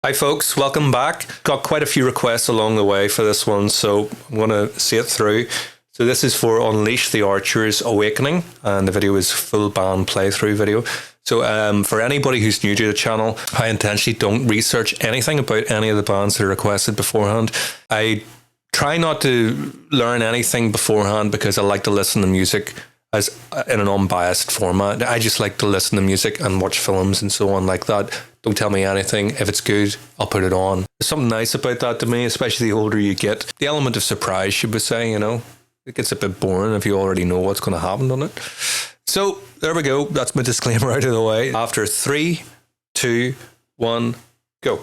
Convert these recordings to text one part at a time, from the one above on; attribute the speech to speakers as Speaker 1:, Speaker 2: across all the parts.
Speaker 1: Hi folks, welcome back. Got quite a few requests along the way for this one, so I'm going to see it through. So this is for Unleash the Archer's Awakening, and the video is full band playthrough video. So for anybody who's new to the channel, I intentionally don't research anything about any of the bands that are requested beforehand. I try not to learn anything beforehand because I like to listen to music as in an unbiased format. I just like to listen to music and watch films and so on like that. Don't tell me anything. If it's good, I'll put it on. There's something nice about that to me, especially the older you get. The element of surprise, should we say, it gets a bit boring if you already know what's going to happen on it. So there we go. That's my disclaimer out of the way. After 3, 2, 1, go.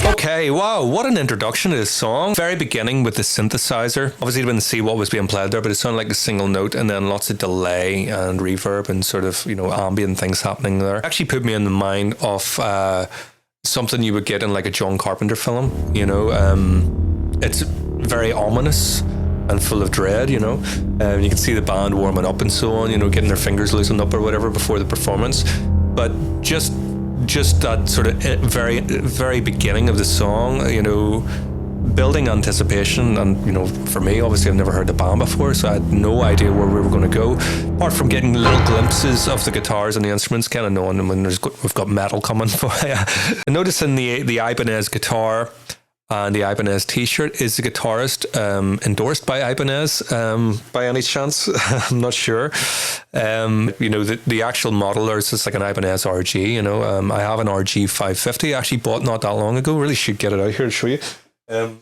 Speaker 1: Okay, wow, what an introduction to this song. Very beginning with the synthesizer. Obviously, you didn't see what was being played there, but it sounded like a single note and then lots of delay and reverb and sort of, ambient things happening there. Actually put me in the mind of something you would get in like a John Carpenter film, It's very ominous and full of dread, you can see the band warming up and so on, getting their fingers loosened up or whatever before the performance. But just that sort of very, very beginning of the song, building anticipation. And, for me, obviously, I've never heard the band before, so I had no idea where we were going to go, apart from getting little glimpses of the guitars and the instruments, kind of knowing when we've got metal coming. And noticing the Ibanez guitar and the Ibanez t-shirt. Is the guitarist endorsed by Ibanez by any chance? I'm not sure. The actual model there is just like an Ibanez RG. I have an RG 550 I actually bought not that long ago. Really should get it out here to show you. I've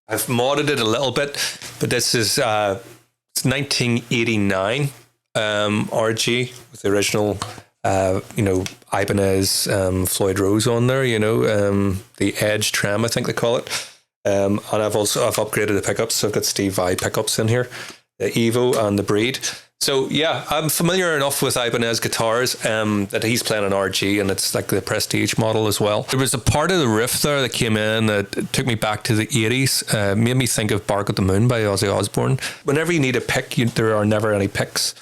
Speaker 1: modded it a little bit, but this is it's 1989 RG with the original Ibanez Floyd Rose on there, the Edge Trem, I think they call it. And I've upgraded the pickups, so I've got Steve Vai pickups in here, the Evo and the Breed. So yeah, I'm familiar enough with Ibanez guitars that he's playing an RG, and it's like the Prestige model as well. There was a part of the riff there that came in that took me back to the 80s, made me think of Bark at the Moon by Ozzy Osbourne. Whenever you need a pick, there are never any picks.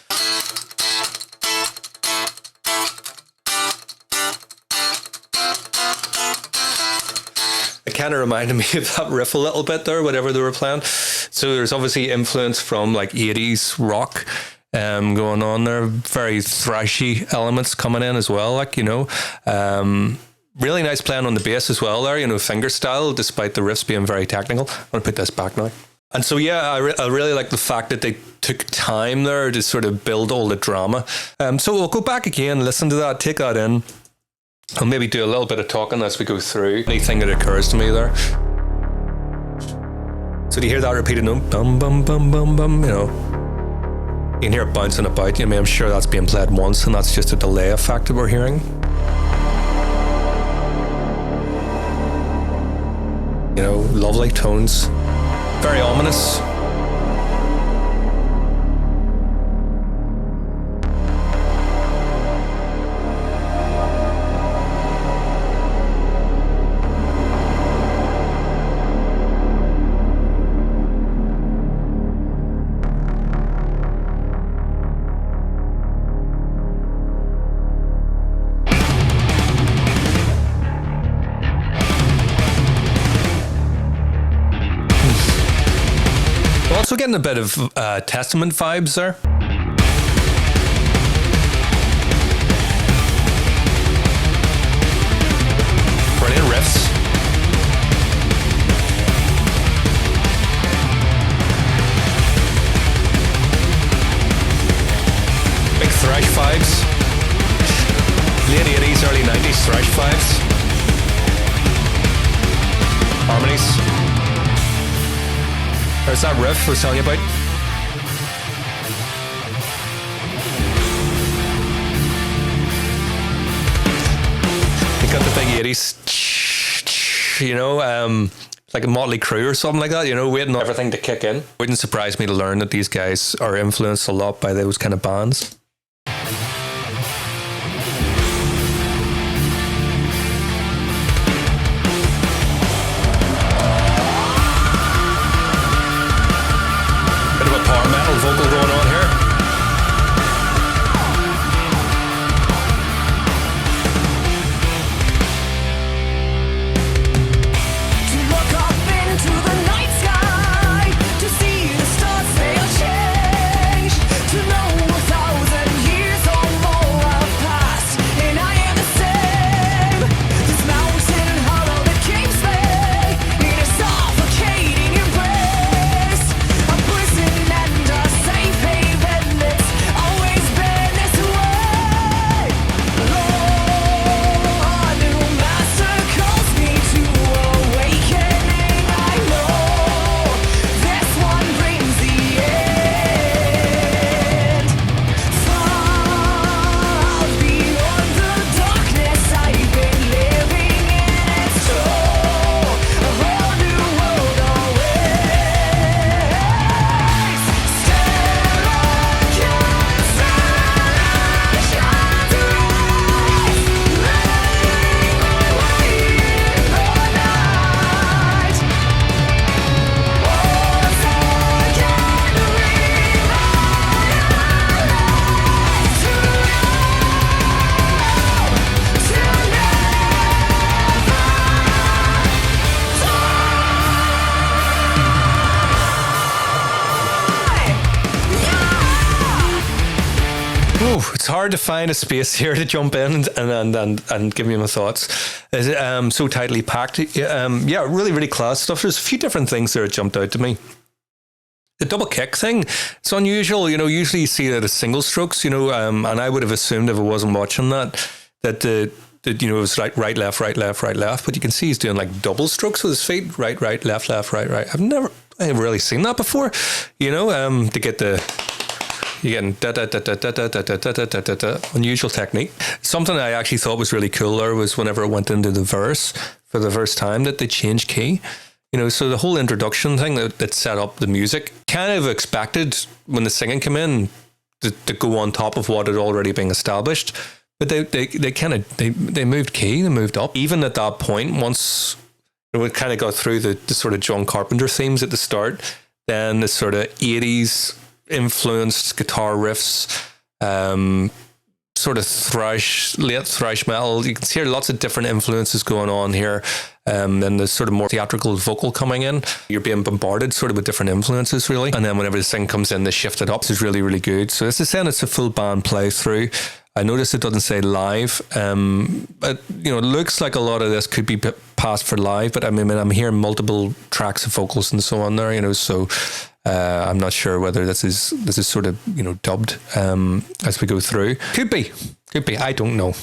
Speaker 1: It kind of reminded me of that riff a little bit there, whatever they were playing. So there's obviously influence from like 80s rock going on there. Very thrashy elements coming in as well, really nice playing on the bass as well there, finger style, despite the riffs being very technical. I'm going to put this back now. And so, yeah, I really like the fact that they took time there to sort of build all the drama. So we'll go back again, listen to that, take that in. I'll maybe do a little bit of talking as we go through anything that occurs to me there. So do you hear that repeated note? Bum, bum, bum, bum, bum, You can hear it bouncing about. I'm sure that's being played once, and that's just a delay effect that we're hearing. You know, lovely tones, very ominous. Also getting a bit of Testament vibes there. Brilliant riffs. Big thrash vibes. Late 80s, early 90s thrash vibes. Harmonies. There's that riff I was telling you about. You got the big 80s, you know, like a Motley Crue or something like that, you know, waiting on everything to kick in. Wouldn't surprise me to learn that these guys are influenced a lot by those kind of bands. Vocal going on here.
Speaker 2: To look up into the night sky, to see the stars they'll change, to know 1,000 years or more have passed, and I am the same. This mountain hollow that keeps me in a suffocating embrace, a prison and a safe haven that's always been this way. Oh, a new master calls me to awakening. I know this one brings the end. Far beyond the darkness I've been living in, it's true. A whole new world awaits. Stare like your sunshine through eyes, leading my way in the night. Once again, remind us to
Speaker 1: Ooh, it's hard to find a space here to jump in and give me my thoughts. Is it so tightly packed? Yeah, really, really class stuff. There's a few different things there that jumped out to me. The double kick thing, it's unusual. You know, usually you see that as single strokes, you know, and I would have assumed if I wasn't watching that you know, it was right, left, right, left, right, left. But you can see he's doing like double strokes with his feet. Right, left, right, right. I've never really seen that before, you know, to get the... You're getting unusual technique. Something I actually thought was really cool there was whenever it went into the verse for the first time that they changed key. You know, so the whole introduction thing that set up the music, kind of expected when the singing came in to go on top of what had already been established. But they moved key, they moved up. Even at that point, once we kind of got through the sort of John Carpenter themes at the start, then the sort of 80s influenced guitar riffs, sort of late thrash metal. You can hear lots of different influences going on here. Then the sort of more theatrical vocal coming in. You're being bombarded sort of with different influences, really. And then whenever the thing comes in, they shift it up. It's really, really good. So as I said, it's a full band playthrough. I noticed it doesn't say live. But, you know, it looks like a lot of this could be passed for live, but I mean, I'm hearing multiple tracks of vocals and so on there, you know, so I'm not sure whether this is sort of, you know, dubbed as we go through. Could be. I don't know.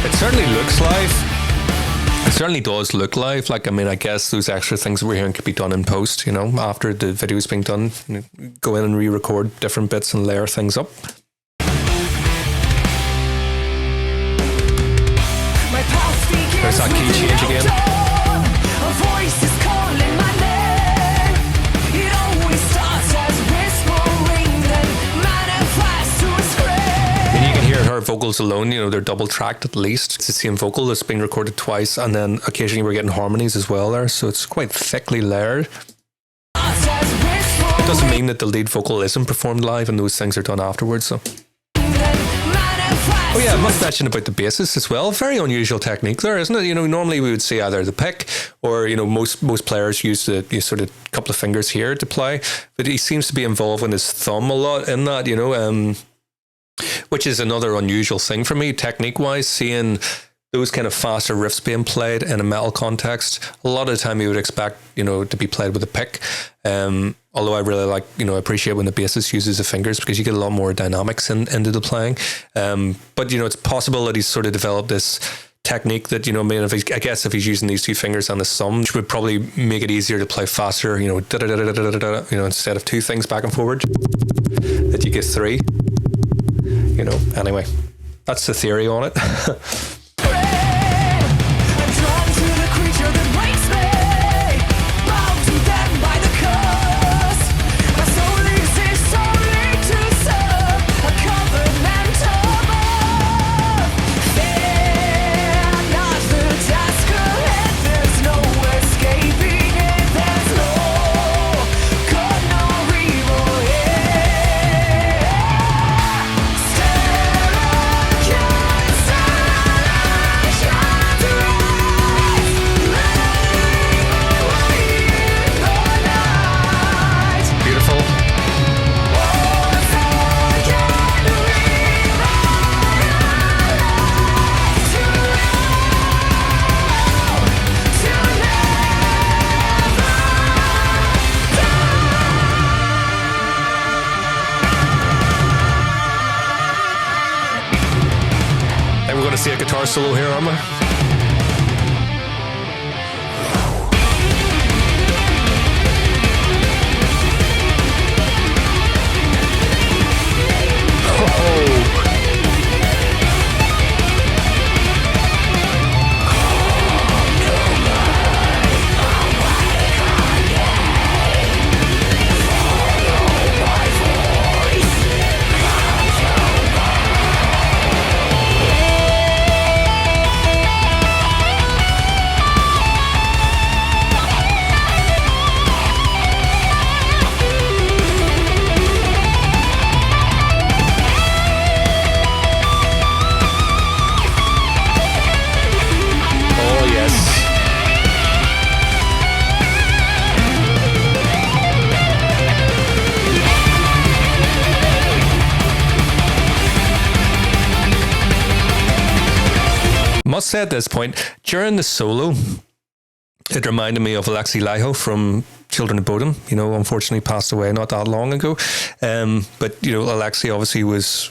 Speaker 1: It certainly looks live. It certainly does look live. Like, I mean, I guess those extra things that we're hearing could be done in post, you know, after the video's being done. You know, go in and re-record different bits and layer things up. There's that key change again.
Speaker 2: A voice is calling my name. It always starts as whispering, then manifests to a scream.
Speaker 1: And you can hear her vocals alone, you know, they're double tracked at least. It's the same vocal that's being recorded twice, and then occasionally we're getting harmonies as well there, so it's quite thickly layered. It doesn't mean that the lead vocal isn't performed live and those things are done afterwards, so. Oh yeah, I must mention about the bassist as well. Very unusual technique there, isn't it? You know, normally we would see either the pick or, you know, most players use the sort of couple of fingers here to play, but he seems to be involved with his thumb a lot in that, you know, which is another unusual thing for me, technique-wise, seeing those kind of faster riffs being played in a metal context. A lot of the time you would expect, you know, to be played with a pick. Although I really like, you know, appreciate when the bassist uses the fingers because you get a lot more dynamics into the playing. But, you know, it's possible that he's sort of developed this technique that, you know, I mean, I guess if he's using these two fingers and the thumb, which would probably make it easier to play faster, you know, you know, instead of two things back and forward, that you get three. You know, anyway, that's the theory on it. See a guitar solo here, aren't we? Must say at this point, during the solo, it reminded me of Alexei Laiho from Children of Bodom. You know, unfortunately passed away not that long ago. But, you know, Alexei obviously was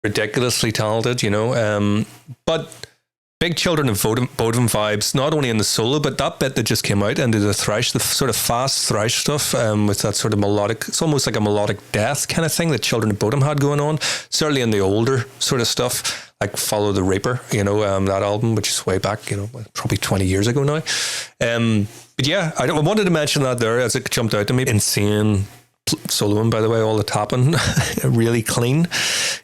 Speaker 1: ridiculously talented, you know. But big Children of Bodom vibes, not only in the solo, but that bit that just came out into the thrash, the sort of fast thrash stuff with that sort of melodic, it's almost like a melodic death kind of thing that Children of Bodom had going on. Certainly in the older sort of stuff, like Follow the Reaper, you know, that album, which is way back, you know, probably 20 years ago now. But yeah, I wanted to mention that there as it jumped out to me. Insane soloing, by the way, all the tapping, really clean.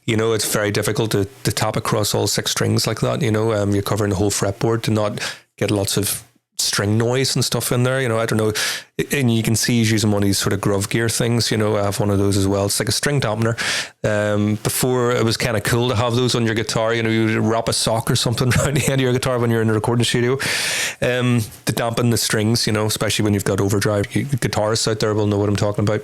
Speaker 1: You know, it's very difficult to tap across all 6 strings like that, you know. You're covering the whole fretboard to not get lots of string noise and stuff in there, you know. I don't know, and you can see he's using one of these sort of Grove Gear things, you know. I have one of those as well. It's like a string dampener. Before it was kind of cool to have those on your guitar, you know. You would wrap a sock or something around the end of your guitar when you're in the recording studio to dampen the strings, you know, especially when you've got overdrive. Guitarists out there will know what I'm talking about.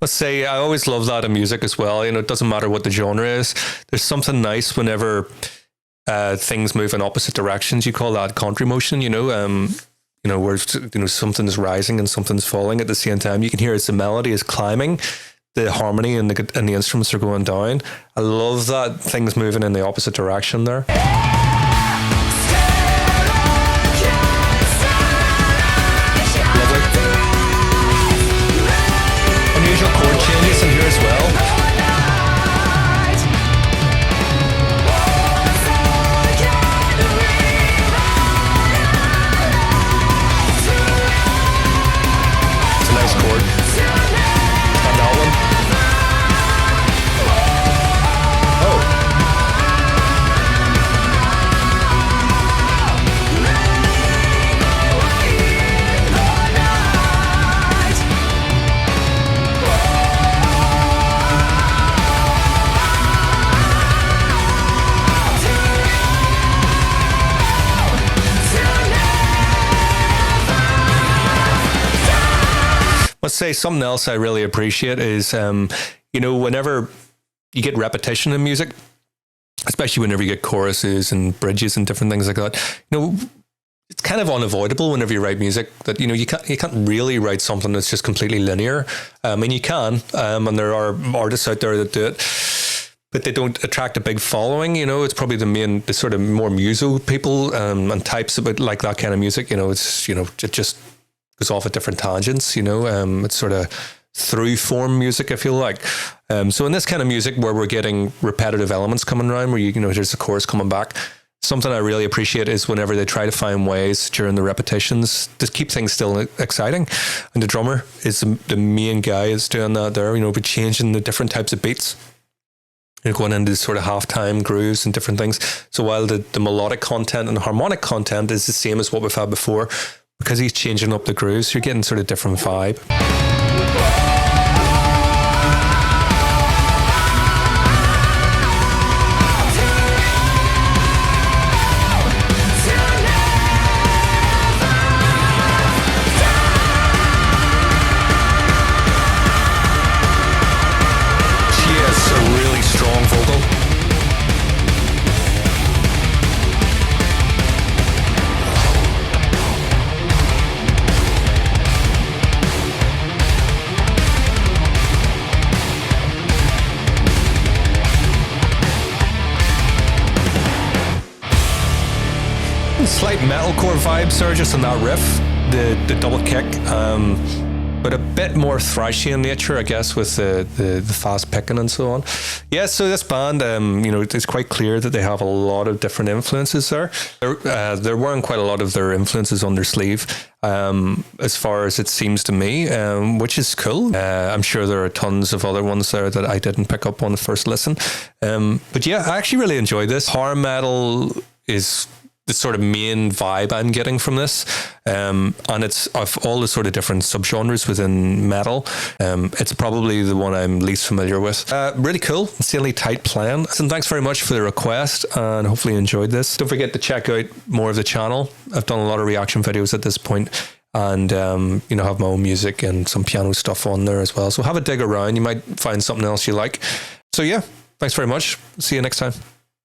Speaker 1: Let's say I always love that in music as well. It doesn't matter what the genre is. There's something nice whenever things move in opposite directions. You call that contramotion. Where something's rising and something's falling at the same time. You can hear as the melody is climbing, the harmony and the instruments are going down. I love that things moving in the opposite direction there. Unusual chord changes in here as well. It's a nice chord. On that one. Oh. Let's say something else I really appreciate is, whenever you get repetition in music, especially whenever you get choruses and bridges and different things like that, it's kind of unavoidable whenever you write music that, you can't really write something that's just completely linear. You can, and there are artists out there that do it, but they don't attract a big following. It's probably the sort of more muso people and types about like that kind of music. It just goes off at different tangents, it's sort of through form music, I feel like. So in this kind of music where we're getting repetitive elements coming around, where there's the chorus coming back, something I really appreciate is whenever they try to find ways during the repetitions to keep things still exciting. And the drummer is the main guy is doing that there, but changing the different types of beats. Going into sort of halftime grooves and different things. So while the melodic content and the harmonic content is the same as what we've had before, because he's changing up the grooves, you're getting sort of different vibe. She has a really strong vocal. Slight metalcore vibes there just on that riff, the double kick, but a bit more thrashy in nature, I guess, with the fast picking and so on. Yeah, so this band, it's quite clear that they have a lot of different influences there. They're wearing quite a lot of their influences on their sleeve, as far as it seems to me, which is cool. I'm sure there are tons of other ones there that I didn't pick up on the first listen. But yeah, I actually really enjoyed this. Power metal is the sort of main vibe I'm getting from this, and it's of all the sort of different subgenres within metal, it's probably the one I'm least familiar with. Really cool, insanely tight playing. And thanks very much for the request, and hopefully you enjoyed this. Don't forget to check out more of the channel. I've done a lot of reaction videos at this point, and have my own music and some piano stuff on there as well. So have a dig around. You might find something else you like. So yeah, thanks very much. See you next time.